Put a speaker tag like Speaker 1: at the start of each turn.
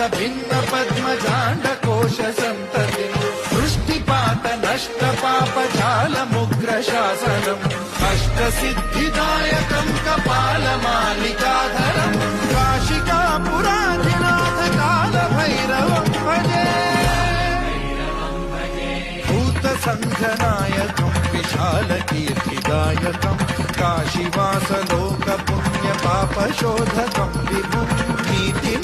Speaker 1: भिन्न पद्मजाण्ड कोश सन्तति दृष्टिपात नष्ट पाप जाल मुग्र शासनम् अष्ट सिद्धिदायकं कपाल मालिकाधरम् काशिका पुराधिनाथ काल भैरवं भजे भूत संघनायकं विशाल कीर्तिदायकं काशीवास लोक पुण्य पाप शोधकं विभुं नीति